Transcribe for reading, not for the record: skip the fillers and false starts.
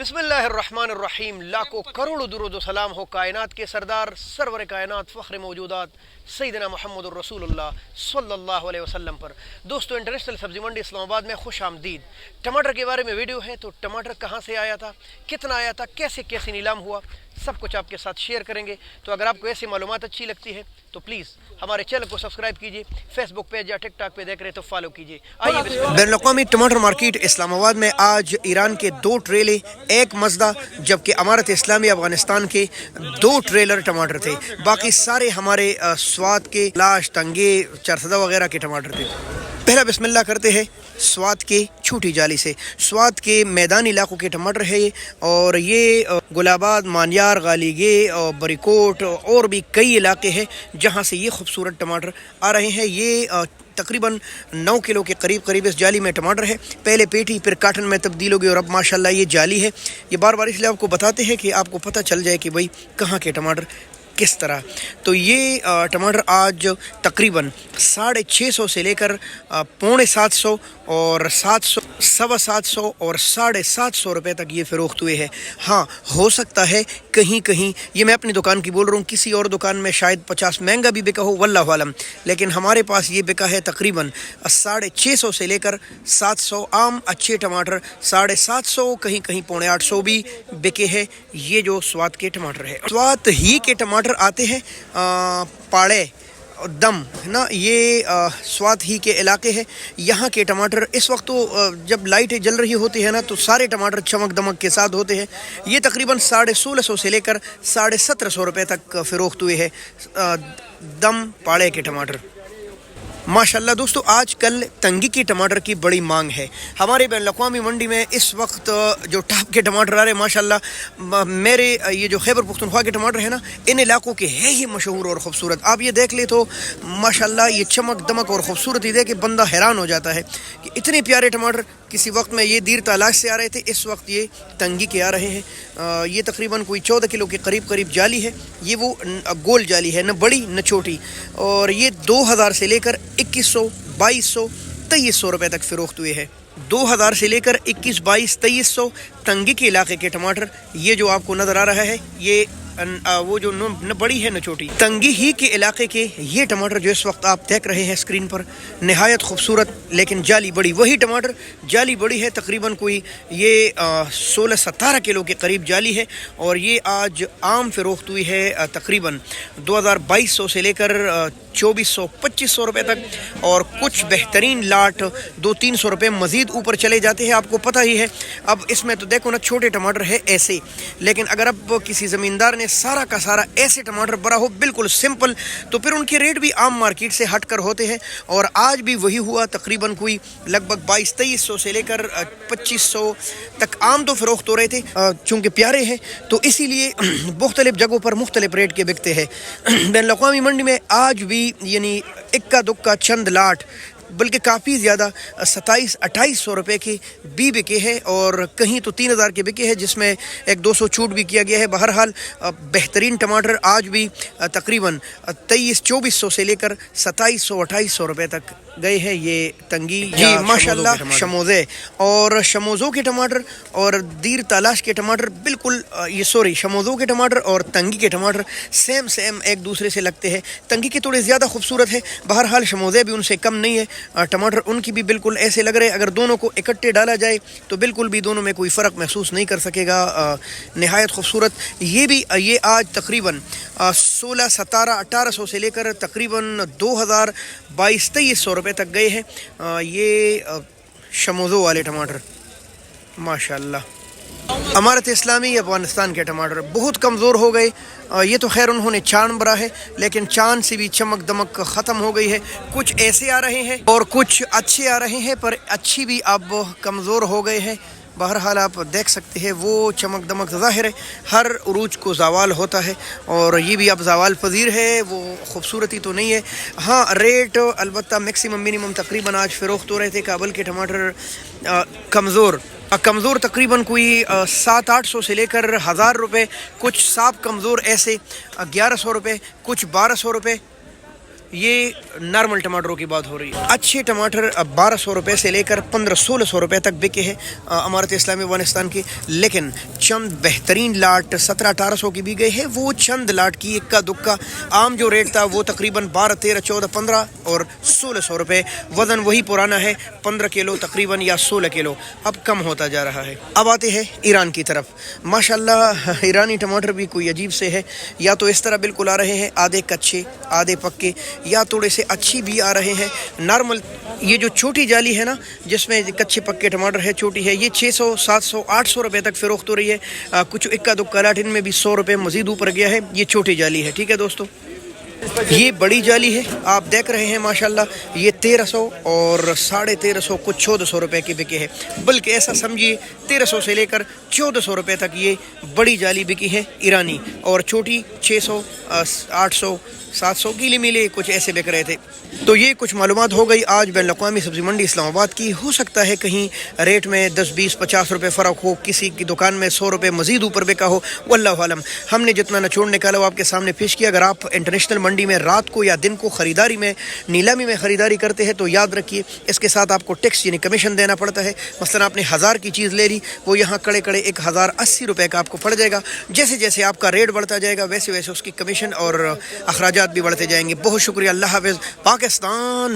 बिस्मिल्लाहिर्रहमानिर्रहीम। लाखों करोड़ों दुरूद व सलाम हो कायनात के सरदार सरवर कायनात फ़ख्र मौजूदात सैयदना मुहम्मदुर रसूलुल्लाह सल्लल्लाहु अलैहि वसल्लम पर। दोस्तों, इंटरनेशनल सब्ज़ी मंडी इस्लामाबाद में खुश आमदीद। टमाटर के बारे में वीडियो है, तो टमाटर कहाँ से आया था, कितना आया था, कैसे कैसे नीलाम हुआ, सब कुछ आपके साथ शेयर करेंगे। तो अगर आपको ऐसी मालूमात अच्छी लगती है तो प्लीज़ हमारे चैनल को सब्सक्राइब कीजिए, फेसबुक पेज या टिकटॉक पे देख रहे तो फॉलो कीजिए। आइए। बैनुल-अक़वामी टमाटर मार्केट इस्लामाबाद में आज ईरान के 2 ट्रेले, एक मज़दा, जबकि अमारत इस्लामी अफ़गानिस्तान के 2 ट्रेलर टमाटर थे। बाकी सारे हमारे स्वाद के लाश, तंगे, चरसदा वगैरह के टमाटर थे। पहला बिस्मिल्लाह करते हैं स्वाद के छोटी जाली से। स्वाद के मैदानी इलाकों के टमाटर है ये, और ये गुलाबाद, मानियार, गालीगे और बरीकोट और भी कई इलाके हैं जहाँ से ये खूबसूरत टमाटर आ रहे हैं। ये तकरीबन 9 किलो के करीब इस जाली में टमाटर है। पहले पेटी फिर काटन में तब्दील हो गई और अब माशाल्लाह ये जाली है। ये बार बार इसलिए आपको बताते हैं कि आपको पता चल जाए कि भाई कहाँ के टमाटर किस तरह। तो ये टमाटर आज तकरीबन 650 से लेकर 750 और 700, 725 और 750 रुपये तक ये फ़रोख्त हुए हैं। हाँ, हो सकता है कहीं कहीं, ये मैं अपनी दुकान की बोल रहा हूँ, किसी और दुकान में शायद 50 महंगा भी बिका हो, वल्लाहु आलम, लेकिन हमारे पास ये बिका है तकरीबन 650 से लेकर 700। आम अच्छे टमाटर 750, कहीं कहीं 750 भी बिके हैं। ये जो स्वाद के टमाटर है, स्वाद ही के टमाटर आते हैं पाड़े दम है ना, ये स्वाद ही के इलाके हैं। यहाँ के टमाटर इस वक्त तो जब लाइटें जल रही होती है ना, तो सारे टमाटर चमक दमक के साथ होते हैं। ये तकरीबन 1650 से लेकर 1750 रुपये तक फ़रोख्त हुए हैं दम पाड़े के टमाटर। माशाल्लाह दोस्तों, आज कल तंगी के टमाटर की बड़ी मांग है। हमारे बैनुल-अक़वामी मंडी में इस वक्त जो टॉप के टमाटर आ रहे हैं माशाल्लाह, मेरे ये जो खैबर पख्तूनख्वा के टमाटर है ना, इन इलाकों के है ही मशहूर और ख़ूबसूरत। आप ये देख ले तो माशाल्लाह ये चमक दमक और ख़ूबसूरती देख के बंदा हैरान हो जाता है कि इतने प्यारे टमाटर। किसी वक्त में ये दीर तालाश से आ रहे थे, इस वक्त ये तंगी के आ रहे हैं। ये तकरीबन कोई 14 किलो के करीब जाली है। ये वो गोल जाली है, न बड़ी न छोटी, और ये 2000 से लेकर 2100, 2200, 2300 रुपये तक फ़रोख्त हुए हैं। 2000 से लेकर 21, 22, 2300 तंगी के इलाके के टमाटर। ये जो आपको नज़र आ रहा है ये वो जो न बड़ी है न छोटी, तंगी ही के इलाके के ये टमाटर जो इस वक्त आप देख रहे हैं स्क्रीन पर, नहायत खूबसूरत, लेकिन जाली बड़ी। वही टमाटर जाली बड़ी है, तकरीबन कोई ये 16-17 किलो के करीब जाली है। और ये आज आम फ़रोख्त हुई है तकरीबन 2200 से लेकर 2400-2500 रुपये तक, और कुछ बेहतरीन लाट 200-300 रुपये मज़ीद ऊपर चले जाते हैं। आपको पता ही है, अब इसमें तो देखो ना, छोटे टमाटर है ऐसे, लेकिन अगर अब किसी ज़मींदार ने सारा का सारा ऐसे टमाटर बड़ा हो, बिल्कुल सिंपल, तो फिर उनके रेट भी आम मार्केट से हट कर होते हैं। और आज भी वही हुआ, तकरीबन कोई लगभग 2200-2300 से लेकर 2500 तक आम तो फ़रोख्त हो रहे थे। चूँकि प्यारे हैं तो इसीलिए मुख्तलिफ जगहों पर मुख्तलिफ रेट के बिकते हैं। बैनुल-अक़वामी मंडी में आज भी यानी इक्का दुक्का चंद लाट, बल्कि काफ़ी ज़्यादा 2700-2800 रुपये के भी बिके हैं, और कहीं तो 3000 के बिके हैं, जिसमें 1-200 छूट भी किया गया है। बहरहाल बेहतरीन टमाटर आज भी तकरीबन 2300-2400 से लेकर 2700-2800 रुपये तक गए हैं। ये तंगी जी माशाल्लाह शमोज़े और शमोज़ों के टमाटर और दीर तालाश के टमाटर बिल्कुल शमोज़ों के टमाटर और तंगी के टमाटर सेम एक दूसरे से लगते हैं। तंगी के थोड़े ज़्यादा खूबसूरत है, बहरहाल शमोज़े भी उनसे कम नहीं है। टमाटर उनकी भी बिल्कुल ऐसे लग रहे हैं, अगर दोनों को इकट्ठे डाला जाए तो बिल्कुल भी दोनों में कोई फ़र्क महसूस नहीं कर सकेगा। नहायत खूबसूरत ये आज तकरीबन 16-17-1800 से लेकर तकरीबन 2000, 2200-2300 रुपये तक गए हैं ये शमोज़ो वाले टमाटर माशाल्लाह। अमारत इस्लामी अफ़गानिस्तान के टमाटर बहुत कमज़ोर हो गए। ये तो खैर उन्होंने चांद भरा है, लेकिन चांद से भी चमक दमक ख़त्म हो गई है। कुछ ऐसे आ रहे हैं और कुछ अच्छे आ रहे हैं, पर अच्छी भी अब कमज़ोर हो गए हैं। बहरहाल आप देख सकते हैं वो चमक दमक ज़ाहिर है, हर उरूज को ज़वाल होता है, और ये भी अब ज़वाल पज़ीर है, वो खूबसूरती तो नहीं है। हाँ, रेट अलबत्ता मैक्सिमम मिनिमम तकरीबन आज फ़रोख्त हो रहे थे। काबुल के टमाटर कमज़ोर तकरीबन कोई 700-800 से लेकर 1000 रुपये, कुछ साफ कमज़ोर ऐसे 1100 रुपये, कुछ 1200 रुपये, یہ نارمل ٹماٹروں کی بات ہو رہی ہے. اچھے ٹماٹر 1200 روپے سے لے کر 1500-1600 روپے تک بکے ہیں امارت اسلامی افغانستان کی. لیکن چند بہترین لاٹ 1700-1800 کی بھی گئے ہیں. وہ چند لاٹ کی اکا دکا عام جو ریٹ تھا وہ تقریباً 12, 13, 14, 15 اور 1600 روپے. وزن وہی پرانا ہے 15 کلو تقریباً یا 16 کلو. اب کم ہوتا جا رہا ہے. اب آتے ہیں ایران کی طرف. ماشاءاللہ ایرانی ٹماٹر بھی کوئی عجیب سے ہے. یا تو اس طرح بالکل آ رہے ہیں آدھے کچے آدھے پکے, یا تھوڑے سے اچھی بھی آ رہے ہیں نارمل. یہ جو چھوٹی جالی ہے نا جس میں کچے پکے ٹماٹر ہے چھوٹی ہے, یہ 600, 700, 800 روپے تک فروخت ہو رہی ہے. کچھ اکا دکا لاٹ ان میں بھی 100 روپے مزید اوپر گیا ہے. یہ چھوٹی جالی ہے. ٹھیک ہے دوستو. یہ بڑی جالی ہے آپ دیکھ رہے ہیں ماشاءاللہ. یہ 1300 اور 1350 کچھ 1400 روپے کی بکی ہے. بلکہ ایسا سمجھیے 1300 سے لے کر 1400 روپے تک یہ بڑی جالی بکی ہے ایرانی, اور چھوٹی 600, 800, 700 گیلی میلے کچھ ایسے بک رہے تھے. تو یہ کچھ معلومات ہو گئی آج بین الاقوامی سبزی منڈی اسلام آباد کی. ہو سکتا ہے کہیں ریٹ میں 10, 20, 50 روپے فرق ہو, کسی کی دکان میں 100 روپے مزید اوپر بکا ہو, واللہ عالم. ہم نے جتنا نچوڑ نکالا وہ آپ کے سامنے پیش کیا. اگر آپ انٹرنیشنل منڈی میں رات کو یا دن کو خریداری میں نیلامی میں خریداری کرتے ہیں تو یاد رکھیے اس کے ساتھ آپ کو ٹیکس یعنی کمیشن دینا پڑتا ہے. مثلا آپ نے 1000 کی چیز لے لی, وہ یہاں کڑے 1080 روپے کا آپ کو پڑ جائے گا. جیسے جیسے آپ کا ریٹ بڑھتا جائے گا ویسے ویسے اس کی کمیشن اور اخراجات بھی بڑھتے جائیں گے. بہت شکریہ. اللہ حافظ. پاکستان.